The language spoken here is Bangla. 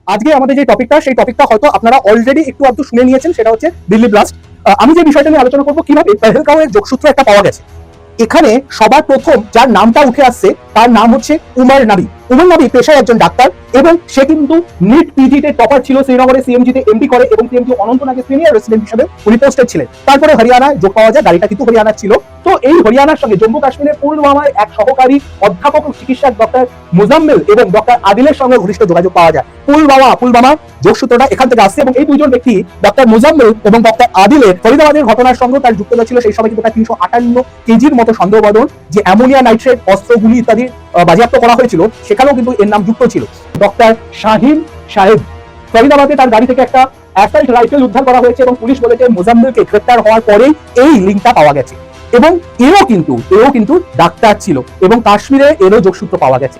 আজকে আমাদের যে টপিকটা, সেই টপিকটা হয়তো আপনারা অলরেডি একটু আধটু শুনে নিয়েছেন, সেটা হচ্ছে দিল্লি ব্লাস্ট। আমি যে বিষয়টা নিয়ে আলোচনা করবো, কিভাবে পেহেলগাঁওয়ের যোগসূত্র একটা পাওয়া গেছে। এখানে সবার প্রথম যার নামটা উঠে আসছে তার নাম হচ্ছে উমর নবী। উমর নবী পেশায় একজন ডাক্তার এবং সে কিন্তু নিট পিজিতে টপার ছিল, শ্রীনগরে সিএমজিতে এমডি করে এবং সিএমজি অনন্তনাগে সিনিয়র রেসিডেন্ট হিসেবে উনি পোস্টেড ছিলেন। তারপরে হরিয়ানায় যোগ পাওয়া যায়, গাড়িটা কিন্তু হরিয়ানার ছিল। তো এই হরিয়ানার সঙ্গে জম্মু কাশ্মীরের পুলওয়ামায় এক সহকারী অধ্যাপক ও চিকিৎসক ডক্টর মুজাম্মেল এবং ডক্টর আদিলের সঙ্গে ঘনিষ্ঠ যোগাযোগ পাওয়া যায়। পুলওয়ামা যোগসূত্রটা এখান থেকে আসছে এবং এই দুইজন ব্যক্তি ডক্টর মুজাম্মেল এবং ডক্টর আদিলের ফরিদাবাদের ঘটনার সঙ্গে তার যুক্ততা ছিল। সেই সময় কিন্তু তার 358 কেজির মতো সন্দেহবাদন যে অ্যামোনিয়া নাইট্রেট, অস্ত্রগুলি ইত্যাদি বাজেয়াপ্ত করা হয়েছিল, সেখানেও কিন্তু এর নাম যুক্ত ছিল। ডক্টর শাহিন সাহেব, ফরিদাবাদে তার গাড়ি থেকে একটা অ্যাসাল্ট রাইফেল উদ্ধার করা হয়েছে এবং পুলিশ বলেছে মুজাম্মেলকে গ্রেপ্তার হওয়ার পরেই এই লিঙ্কটা পাওয়া গেছে। এবং এও কিন্তু ডাক্তার ছিল এবং কাশ্মীরে এরও যোগসূত্র পাওয়া গেছে।